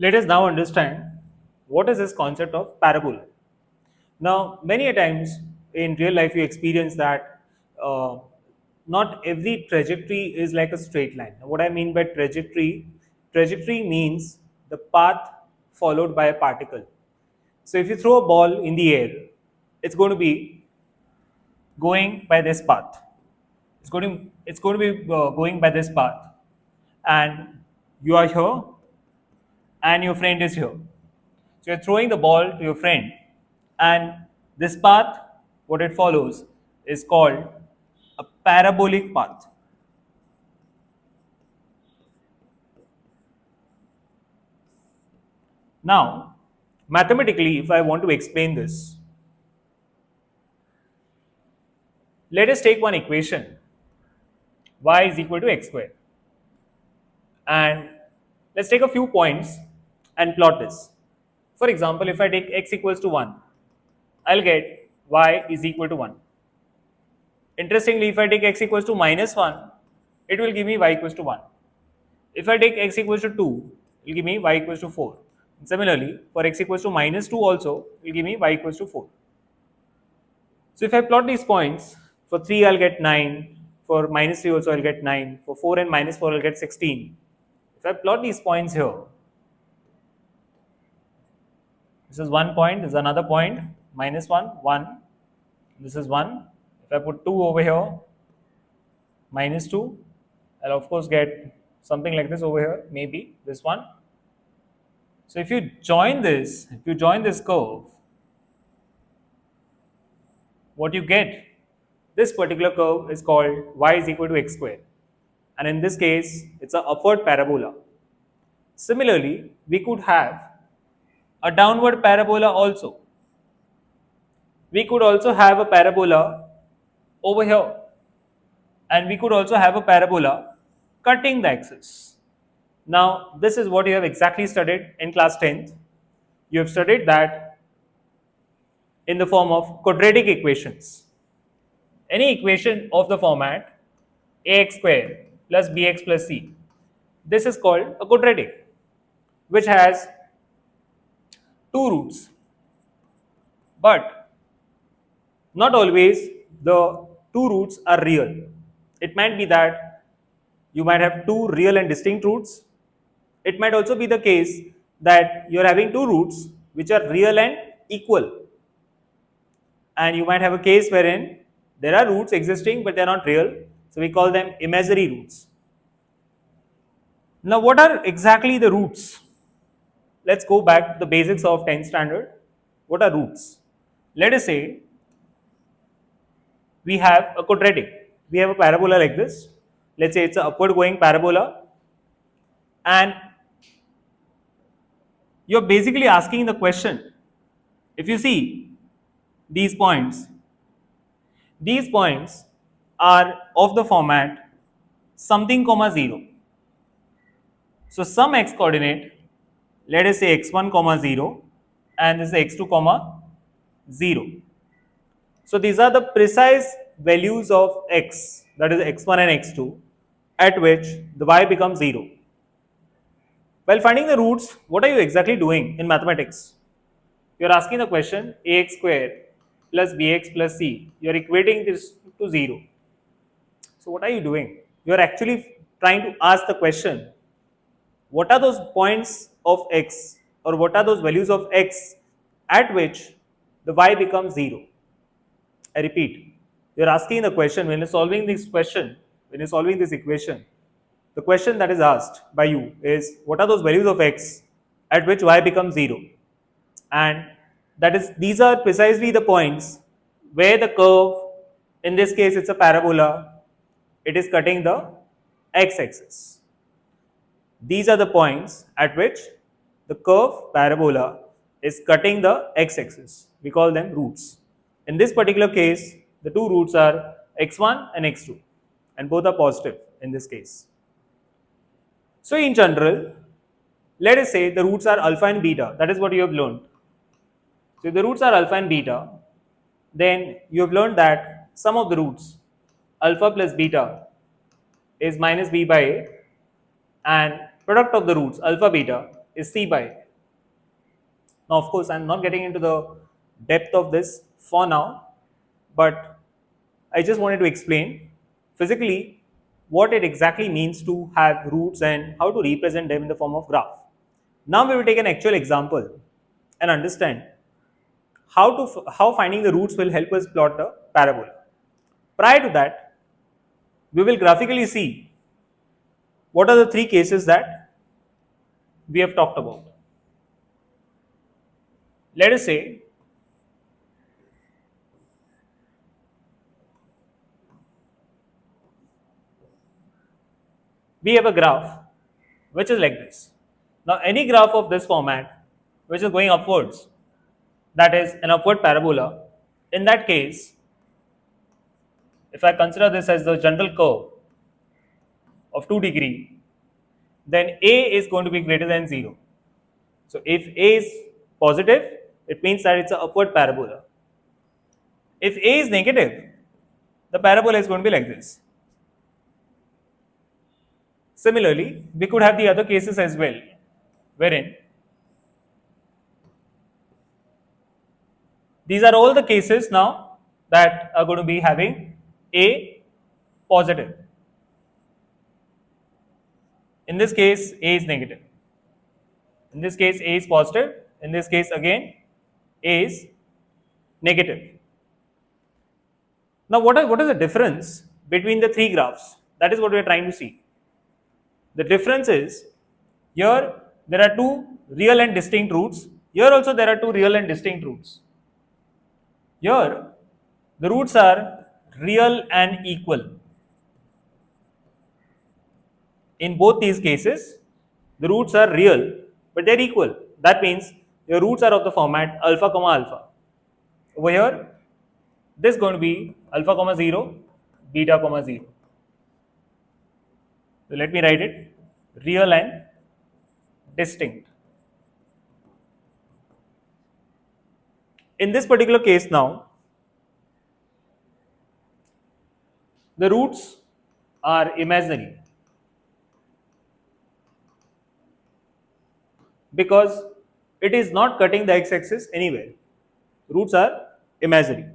Let us now understand what is this concept of parabola. Now, many a times in real life, you experience that uh, not every trajectory is like a straight line. Now, what I mean by trajectory means the path followed by a particle. So, if you throw a ball in the air, it's going to be going by this path. It's going to be going by this path, and you are here, and your friend is here. So you're throwing the ball to your friend, and this path, what it follows, is called a parabolic path. Now, mathematically, if I want to explain this, let us take one equation y is equal to x square, and let's take a few points and plot this. For example, if I take x equals to 1, I'll get y is equal to 1. Interestingly, if I take x equals to minus 1, it will give me y equals to 1. If I take x equals to 2, it will give me y equals to 4. And similarly, for x equals to minus 2 also, it will give me y equals to 4. So if I plot these points, for 3 I'll get 9, for minus 3 also I'll get 9, for 4 and minus 4 I'll get 16. If I plot these points here, this is 1 point, this is another point, minus 1, 1, this is 1. If I put 2 over here, minus 2, I'll of course get something like this over here, maybe this one. So if you join this curve, what you get, this particular curve is called y is equal to x square. And in this case, it's an upward parabola. Similarly, we could have a downward parabola also. We could also have a parabola over here. And we could also have a parabola cutting the axis. Now, this is what you have exactly studied in class 10th. You have studied that in the form of quadratic equations. Any equation of the format ax square plus bx plus c. This is called a quadratic, which has two roots. But not always the two roots are real. It might be that you might have two real and distinct roots. It might also be the case that you are having two roots which are real and equal. And you might have a case wherein there are roots existing but they are not real. So we call them imaginary roots. Now, what are exactly the roots? Let's go back to the basics of 10th standard. What are roots? Let us say we have a quadratic. We have a parabola like this. Let's say it's an upward going parabola. And you're basically asking the question, if you see these points are of the format something comma 0. So some x coordinate, let us say x1 comma 0 and this is x2 comma 0. So these are the precise values of x, that is x1 and x2, at which the y becomes 0. While finding the roots, what are you exactly doing in mathematics? You are asking the question ax square plus bx plus c. You are equating this to 0. So what are you doing? You are actually trying to ask the question, what are those points of x or what are those values of x at which the y becomes 0? I repeat, you are asking the question when you are solving this question, when you are solving this equation, the question that is asked by you is what are those values of x at which y becomes 0? And that is, these are precisely the points where the curve, in this case it's a parabola, it is cutting the x-axis. These are the points at which the curve parabola is cutting the x-axis. We call them roots. In this particular case, the two roots are x1 and x2, and both are positive in this case. So in general, let us say the roots are alpha and beta. That is what you have learned. So if the roots are alpha and beta, then you have learned that sum of the roots alpha plus beta is minus b by a, and product of the roots alpha beta is c by a. Now, of course, I'm not getting into the depth of this for now, but I just wanted to explain physically what it exactly means to have roots and how to represent them in the form of graph. Now we will take an actual example and understand how finding the roots will help us plot the parabola. Prior to that, we will graphically see what are the three cases that we have talked about. Let us say we have a graph which is like this. Now, any graph of this format which is going upwards, that is an upward parabola, in that case, if I consider this as the general curve of 2 degree, then A is going to be greater than 0. So, if A is positive, it means that it's an upward parabola. If A is negative, the parabola is going to be like this. Similarly, we could have the other cases as well, wherein these are all the cases now that are going to be having A positive. In this case, A is negative. In this case, A is positive. In this case, again, A is negative. Now, what is the difference between the three graphs? That is what we are trying to see. The difference is here there are two real and distinct roots. Here also there are two real and distinct roots. Here the roots are real and equal. In both these cases, the roots are real, but they're equal. That means your roots are of the format alpha comma alpha. Over here, this is going to be alpha comma 0, beta comma 0. So let me write it, real and distinct. In this particular case now, the roots are imaginary because it is not cutting the x-axis anywhere. Roots are imaginary.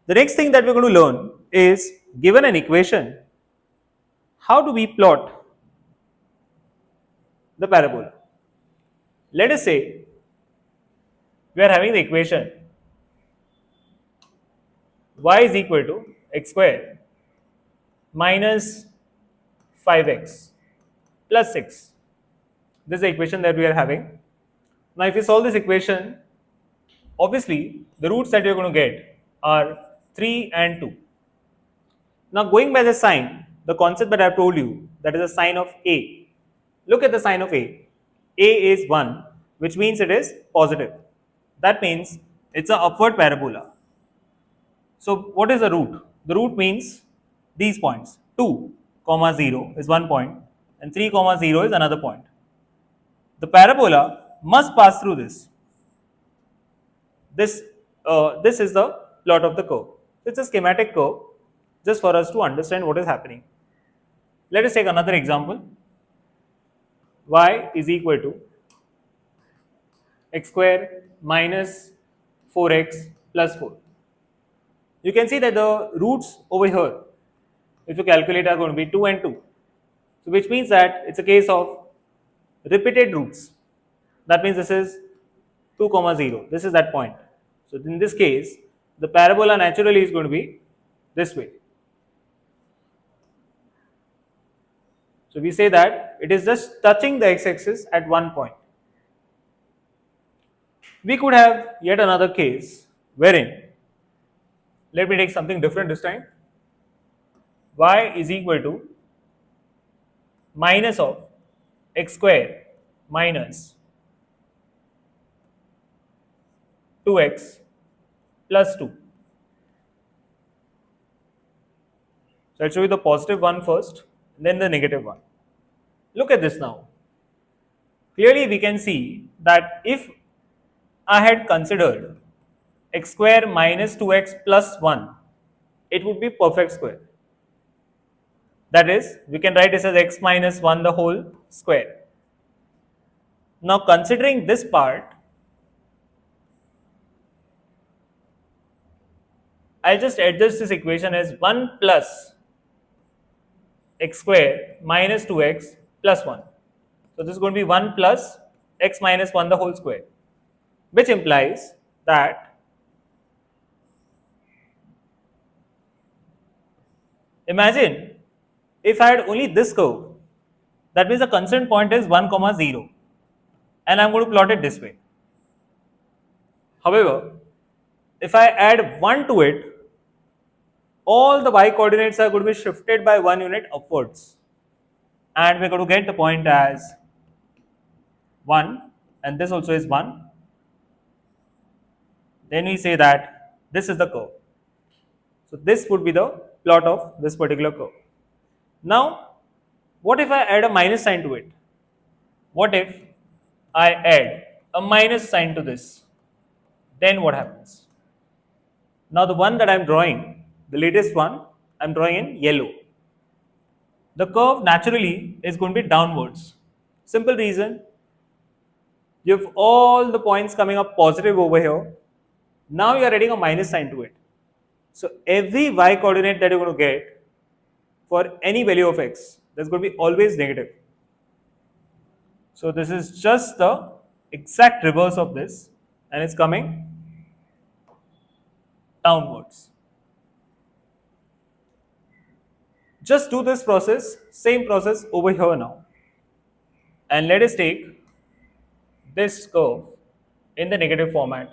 The next thing that we're going to learn is, given an equation, how do we plot the parabola? Let us say we are having the equation y is equal to x square minus 5x plus 6. This is the equation that we are having. Now, if you solve this equation, obviously the roots that you are going to get are 3 and 2. Now, going by the sign, the concept that I have told you, that is the sign of A. Look at the sign of A. A is 1, which means it is positive. That means it's an upward parabola. So, what is the root? The root means these points. 2, comma 0 is one point and 3, comma 0 is another point. The parabola must pass through this. This is the plot of the curve. It's a schematic curve just for us to understand what is happening. Let us take another example. Y is equal to x square minus 4x plus 4. You can see that the roots over here, if you calculate, are going to be 2 and 2. So, which means that it's a case of repeated roots. That means this is 2 comma 0. This is that point. So, in this case, the parabola naturally is going to be this way. So, we say that it is just touching the x-axis at one point. We could have yet another case wherein, let me take something different this time, y is equal to minus of x square minus 2x plus 2. So, I'll show you the positive one first, then the negative one. Look at this now. Clearly, we can see that if I had considered x square minus 2x plus 1, it would be perfect square. That is, we can write this as x minus 1 the whole square. Now considering this part, I'll just adjust this equation as 1 plus x square minus 2x plus 1. So this is going to be 1 plus x minus 1 the whole square, which implies that imagine if I had only this curve, that means the constant point is 1 comma 0, and I'm going to plot it this way. However, if I add 1 to it, all the y coordinates are going to be shifted by 1 unit upwards, and we're going to get the point as 1, and this also is 1. Then we say that this is the curve. So this would be the plot of this particular curve. Now, what if I add a minus sign to it? What if I add a minus sign to this? Then what happens? Now the one that I am drawing, the latest one, I am drawing in yellow. The curve naturally is going to be downwards. Simple reason, you have all the points coming up positive over here. Now you are adding a minus sign to it. So every y coordinate that you're going to get for any value of x, that's going to be always negative. So this is just the exact reverse of this, and it's coming downwards. Just do this process, same process over here now. And let us take this curve in the negative format.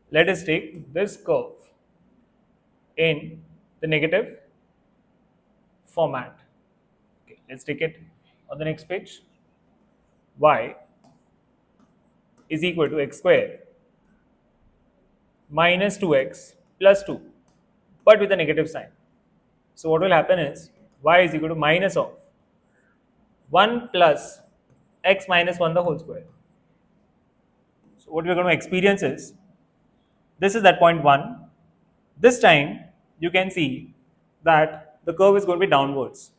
Let us take this curve in the negative format. Okay, let's take it on the next page. Y is equal to x square minus 2x plus 2, but with a negative sign. So what will happen is y is equal to minus of 1 plus x minus 1 the whole square. So what we're going to experience is, this is that point 1. This time you can see that the curve is going to be downwards.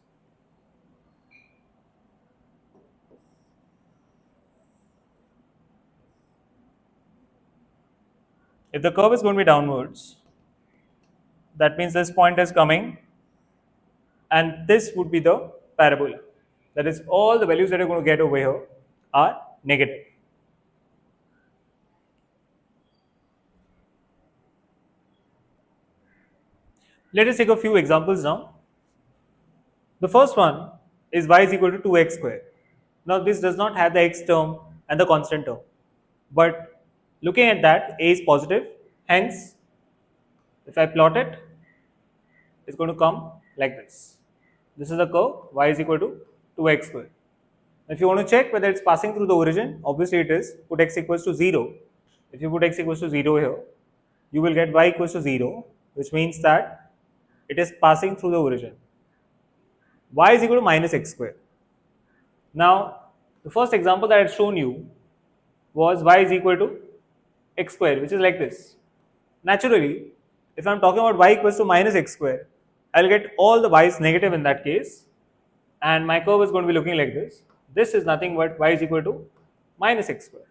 If the curve is going to be downwards, that means this point is coming, and this would be the parabola. That is, all the values that you're going to get over here are negative. Let us take a few examples now. The first one is y is equal to 2x square. Now this does not have the x term and the constant term, but looking at that, a is positive, hence if I plot it, it's going to come like this. This is the curve, y is equal to 2x square. If you want to check whether it's passing through the origin, obviously it is. Put x equals to 0. If you put x equals to 0 here, you will get y equals to 0, which means that it is passing through the origin. Y is equal to minus x square. Now, the first example that I had shown you was y is equal to x square, which is like this. Naturally, if I am talking about y equals to minus x square, I will get all the y's negative in that case, and my curve is going to be looking like this. This is nothing but y is equal to minus x square.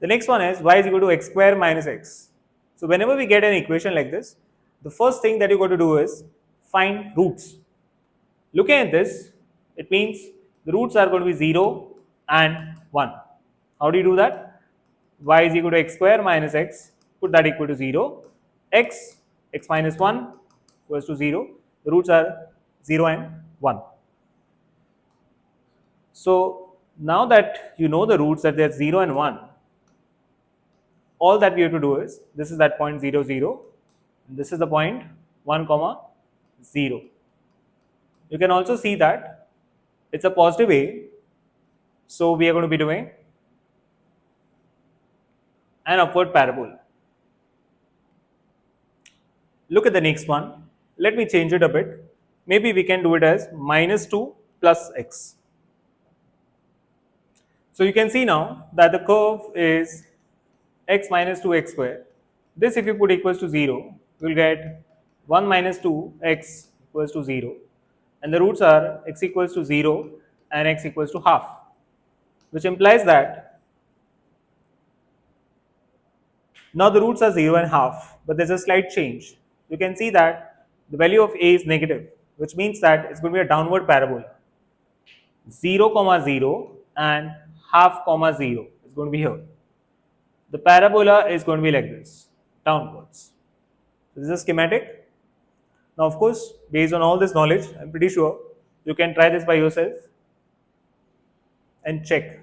The next one is y is equal to x square minus x. So whenever we get an equation like this, the first thing that you got to do is find roots. Looking at this, it means the roots are going to be 0 and 1. How do you do that? Y is equal to x square minus x, put that equal to 0. X minus 1 equals to 0. The roots are 0 and 1. So now that you know the roots, that they are 0 and 1, all that we have to do is, this is that point 0, 0, and this is the point 1, comma 0. You can also see that it's a positive a, so we are going to be doing an upward parabola. Look at the next one. Let me change it a bit. Maybe we can do it as minus 2 plus x. So you can see now that the curve is x minus 2x square. This, if you put equals to 0, you will get 1 minus 2x equals to 0. and the roots are x equals to 0 and x equals to half, which implies that now the roots are 0 and half, but there's a slight change. You can see that the value of a is negative, which means that it's going to be a downward parabola. 0 comma 0 and half comma 0 is going to be here. The parabola is going to be like this, downwards. This is a schematic. Now, of course, based on all this knowledge, I'm pretty sure you can try this by yourself and check